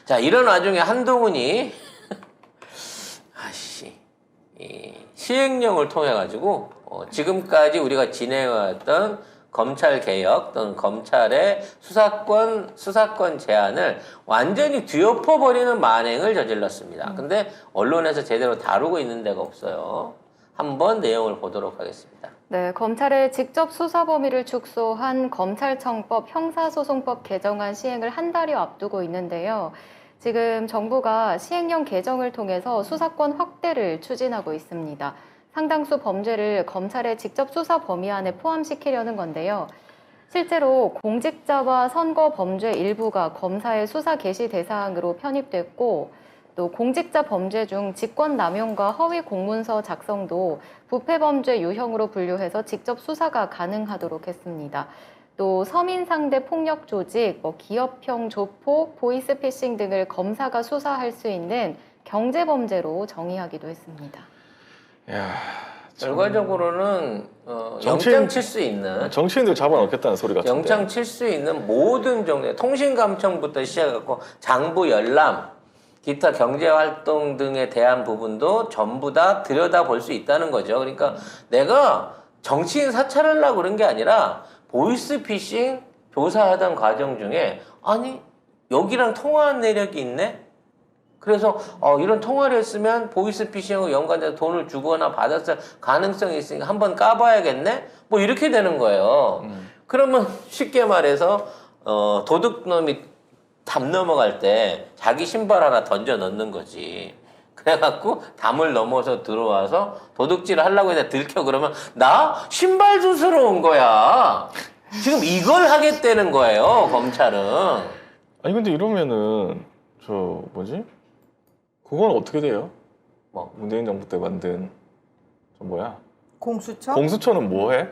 자, 이런 와중에 한동훈이 이 시행령을 통해 가지고 지금까지 우리가 진행해왔던 검찰 개혁 또는 검찰의 수사권 제한을 완전히 뒤엎어 버리는 만행을 저질렀습니다. 근데 언론에서 제대로 다루고 있는 데가 없어요. 한번 내용을 보도록 하겠습니다. 네, 검찰의 직접 수사 범위를 축소한 검찰청법 형사소송법 개정안 시행을 한 달여 앞두고 있는데요. 지금 정부가 시행령 개정을 통해서 수사권 확대를 추진하고 있습니다. 상당수 범죄를 검찰의 직접 수사 범위 안에 포함시키려는 건데요. 실제로 공직자와 선거 범죄 일부가 검사의 수사 개시 대상으로 편입됐고, 또 공직자 범죄 중 직권남용과 허위 공문서 작성도 부패범죄 유형으로 분류해서 직접 수사가 가능하도록 했습니다. 또 서민 상대 폭력 조직, 기업형 조폭, 보이스피싱 등을 검사가 수사할 수 있는 경제범죄로 정의하기도 했습니다. 야, 결과적으로는 영장 칠 수 있는 정치인들 잡아놓겠다는 소리 같은데. 영장 칠 수 있는 모든 종류, 통신감청부터 시작해서 장부 열람, 기타 경제활동 등에 대한 부분도 전부 다 들여다볼 수 있다는 거죠. 그러니까 내가 정치인 사찰하려고 그런 게 아니라 보이스피싱 조사하던 과정 중에 아니 여기랑 통화한 내력이 있네? 그래서 이런 통화를 했으면 보이스피싱하고 연관돼서 돈을 주거나 받았을 가능성이 있으니까 한번 까봐야겠네? 뭐 이렇게 되는 거예요. 그러면 쉽게 말해서 도둑놈이 담 넘어갈 때 자기 신발 하나 던져 넣는 거지. 그래갖고 담을 넘어서 들어와서 도둑질을 하려고 해서 들켜 그러면 나 신발 주스러 온 거야. 지금 이걸 하겠다는 거예요, 검찰은. 아니 근데 이러면은 그건 어떻게 돼요? 뭐? 문재인 정부 때 만든 공수처? 공수처는 뭐해?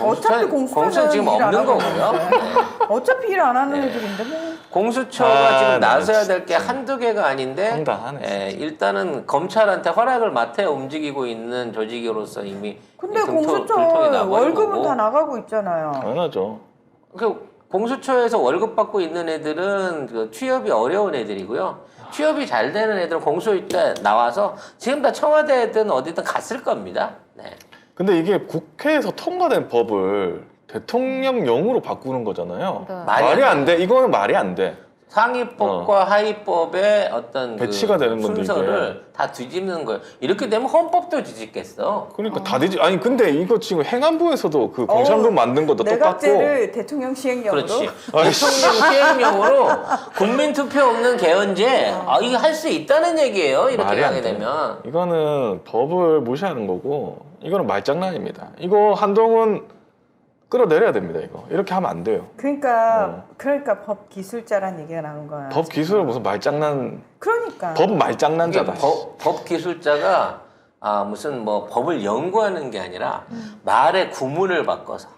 어차피 공수처는 지금 일 안 없는 하고 거고요. 어차피 일 안 하는 애들인데 뭐. 공수처가 지금 나서야 될 게 진짜. 한두 개가 아닌데 황당하네, 일단은 검찰한테 허락을 맡아 움직이고 있는 조직으로서 이미 근데 불통이 공수처 나버린 월급은 거고. 다 나가고 있잖아요. 당연하죠. 그 공수처에서 월급 받고 있는 애들은 그 취업이 어려운 애들이고요. 취업이 잘 되는 애들은 공수처 때 나와서 지금 다 청와대든 어디든 갔을 겁니다. 네. 근데 이게 국회에서 통과된 법을 대통령령으로 바꾸는 거잖아요. 네. 말이 안 돼. 이거는 말이 안 돼. 상위법과 하위법의 어떤 배치가 되는 건데, 순서를 다 뒤집는 거예요. 이렇게 되면 헌법도 뒤집겠어. 그러니까 다 되지. 아니 근데 이거 지금 행안부에서도 그 공산법 만든 것도 똑같고. 내각제를 대통령 시행령으로. 그렇지. 대통령 시행령으로 국민투표 없는 개헌제 이거 할 수 있다는 얘기예요. 이렇게 말이 안 하게 돼. 되면. 이거는 법을 무시하는 거고 이거는 말장난입니다. 이거 한동훈 끌어내려야 됩니다. 이거 이렇게 하면 안 돼요. 그러니까 법 기술자란 얘기가 나온 거야. 법 기술은 무슨 말장난? 그러니까. 법 말장난자다. 법 기술자가 무슨 뭐 법을 연구하는 게 아니라 말의 구문을 바꿔서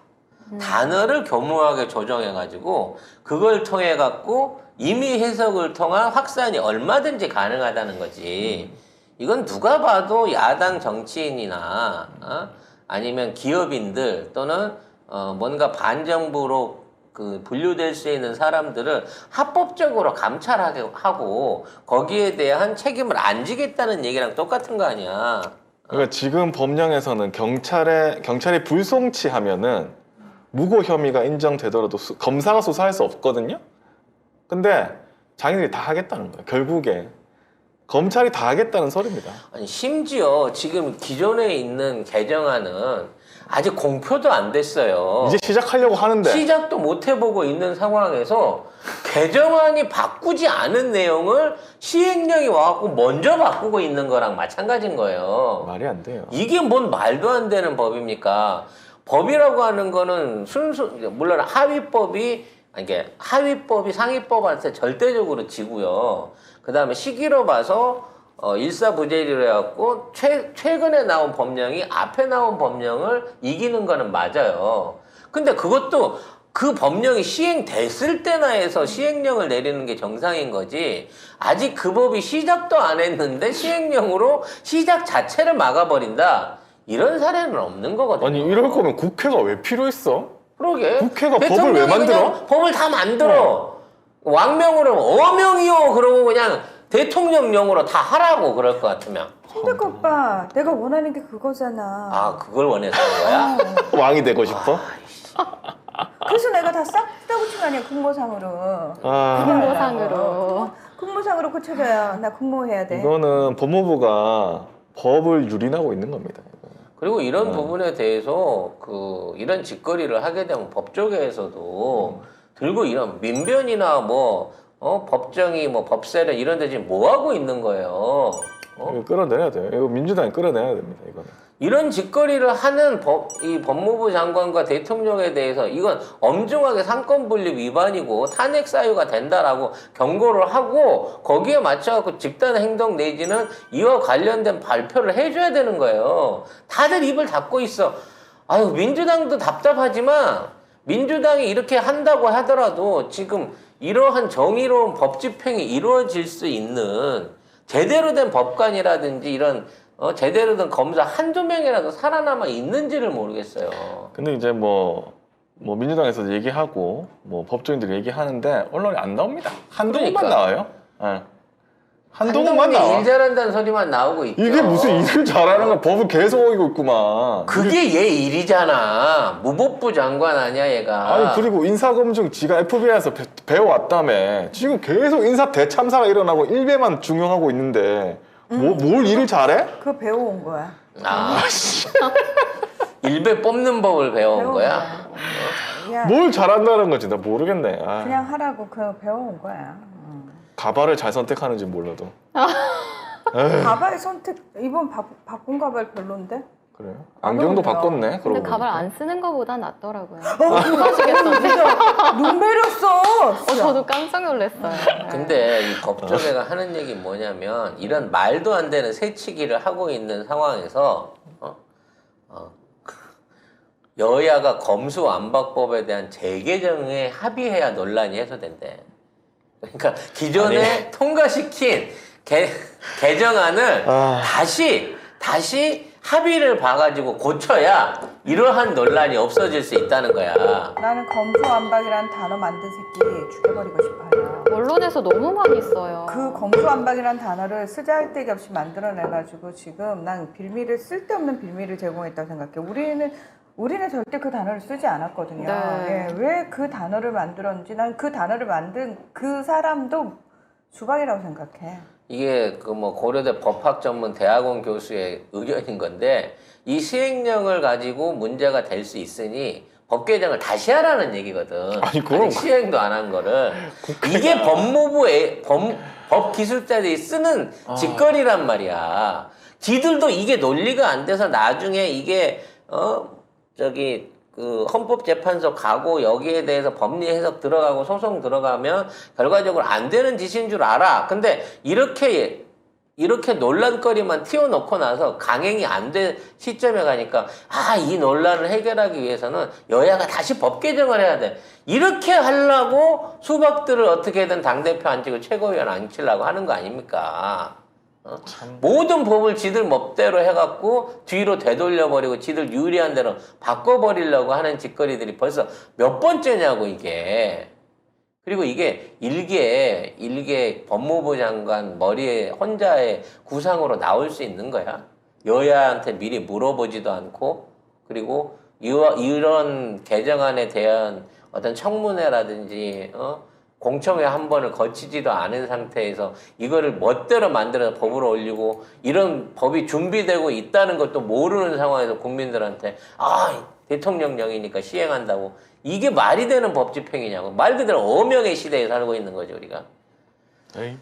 단어를 교묘하게 조정해가지고 그걸 통해 갖고 임의 해석을 통한 확산이 얼마든지 가능하다는 거지. 이건 누가 봐도 야당 정치인이나 아니면 기업인들 또는 뭔가 반정부로 그 분류될 수 있는 사람들을 합법적으로 감찰하고 거기에 대한 책임을 안 지겠다는 얘기랑 똑같은 거 아니야. 그러니까 지금 법령에서는 경찰이 불송치하면은 무고 혐의가 인정되더라도 검사가 수사할 수 없거든요. 근데 자기들이 다 하겠다는 거예요. 결국에 검찰이 다 하겠다는 소리입니다. 아니 심지어 지금 기존에 있는 개정안은 아직 공표도 안 됐어요. 이제 시작하려고 하는데 시작도 못 해보고 있는 상황에서 개정안이 바꾸지 않은 내용을 시행령이 와갖고 먼저 바꾸고 있는 거랑 마찬가지인 거예요. 말이 안 돼요. 이게 뭔 말도 안 되는 법입니까? 법이라고 하는 거는 물론 하위법이 상위법한테 절대적으로 지고요. 그 다음에 시기로 봐서 일사부재리로 해갖고 최근에 나온 법령이 앞에 나온 법령을 이기는 거는 맞아요. 근데 그것도 그 법령이 시행됐을 때나 해서 시행령을 내리는 게 정상인 거지. 아직 그 법이 시작도 안 했는데 시행령으로 시작 자체를 막아버린다. 이런 사례는 없는 거거든요. 아니 이럴 거면 국회가 왜 필요했어? 그러게. 국회가 법을 왜 대통령이 만들어? 그냥 법을 다 만들어. 왕명으로 어명이요 그러고 그냥 대통령령으로 다 하라고 그럴 것 같으면. 손대가 오빠, 내가 원하는 게 그거잖아. 아 그걸 원했던 거야? 왕이 되고 싶어? 그래서 내가 다 싹 붙인 거 아니야, 국모상으로. 아, 국무상으로. 국모상으로 고쳐줘야. 나 국모해야 돼. 이거는 법무부가 법을 유린하고 있는 겁니다. 그리고 이런 부분에 대해서 이런 짓거리를 하게 되면 법조계에서도 들고 이런 민변이나 뭐 법정이 뭐 법세련 이런 데 지금 뭐 하고 있는 거예요. 이거 끌어내야 돼요. 이거 민주당이 끌어내야 됩니다. 이거는. 이런 짓거리를 하는 이 법무부 장관과 대통령에 대해서 이건 엄중하게 상권분립 위반이고 탄핵 사유가 된다라고 경고를 하고 거기에 맞춰갖고 집단 행동 내지는 이와 관련된 발표를 해줘야 되는 거예요. 다들 입을 닫고 있어. 아유 민주당도 답답하지만 민주당이 이렇게 한다고 하더라도 지금 이러한 정의로운 법 집행이 이루어질 수 있는 제대로 된 법관이라든지 이런 제대로 된 검사 한두 명이라도 살아남아 있는지를 모르겠어요. 근데 이제 뭐 민주당에서 얘기하고 뭐 법조인들이 얘기하는데 언론이 안 나옵니다. 한동훈만 그러니까. 나와요. 예. 한동훈만 한동훈이 나와. 일 잘한다는 소리만 나오고 있죠. 이게 무슨 일을 잘하는 거 법을 계속 어기고 있구만. 그게 얘 일이잖아. 무법부 장관 아니야 얘가. 아니 그리고 인사검증 지가 FBI에서 배워왔다며 지금 계속 인사 대참사가 일어나고 일배만 중용하고 있는데 뭘 일을 잘해? 그거 배워온 거야. 일배 뽑는 법을 배워온 배워온 거야. 그냥, 뭘 잘한다는 건지 나 모르겠네. 아, 그냥 하라고 그거 배워온 거야. 가발을 잘 선택하는지 몰라도. 가발 선택, 이번 바꾼 가발 별론데? 그래요? 안경도 그래요. 바꿨네. 근데 그러고 가발 보니까. 안 쓰는 거보다 낫더라고요. 진짜 눈 매렸어. 저도 깜짝 놀랐어요. 근데 이 법조계가 하는 얘기 뭐냐면 이런 말도 안 되는 새치기를 하고 있는 상황에서 여야가 검수완박법에 대한 재개정에 합의해야 논란이 해소된대. 그러니까 기존에 통과시킨 개정안을 다시 합의를 봐가지고 고쳐야 이러한 논란이 없어질 수 있다는 거야. 나는 검수완박이라는 단어 만든 새끼 죽여버리고 싶어요. 언론에서 너무 많이 써요. 그 검수완박이라는 단어를 쓰잘데기 없이 만들어내가지고 지금 난 빌미를 쓸데없는 빌미를 제공했다고 생각해. 우리는 절대 그 단어를 쓰지 않았거든요. 네. 예, 왜 그 단어를 만들었는지 난 그 단어를 만든 그 사람도 수박이라고 생각해. 이게 고려대 법학전문대학원 교수의 의견인 건데 이 시행령을 가지고 문제가 될 수 있으니 법 개정을 다시 하라는 얘기거든. 아니, 그럼 아직 시행도 안 한 거를. 이게 법무부의 법기술자들이 쓰는 짓거리란 말이야. 지들도 이게 논리가 안 돼서 나중에 이게 헌법재판소 가고 여기에 대해서 법리 해석 들어가고 소송 들어가면 결과적으로 안 되는 짓인 줄 알아. 근데 이렇게 논란거리만 튀어놓고 나서 강행이 안 된 시점에 가니까 이 논란을 해결하기 위해서는 여야가 다시 법 개정을 해야 돼. 이렇게 하려고 수박들을 어떻게든 당대표 앉히고 최고위원 앉히려고 하는 거 아닙니까? 모든 법을 지들 멋대로 해갖고 뒤로 되돌려버리고 지들 유리한 대로 바꿔버리려고 하는 짓거리들이 벌써 몇 번째냐고 이게. 그리고 이게 일개 법무부 장관 머리에 혼자의 구상으로 나올 수 있는 거야. 여야한테 미리 물어보지도 않고 그리고 이런 개정안에 대한 어떤 청문회라든지 공청회 한 번을 거치지도 않은 상태에서 이거를 멋대로 만들어서 법으로 올리고 이런 법이 준비되고 있다는 것도 모르는 상황에서 국민들한테 대통령령이니까 시행한다고 이게 말이 되는 법 집행이냐고. 말 그대로 어명의 시대에 살고 있는 거죠 우리가. 에이.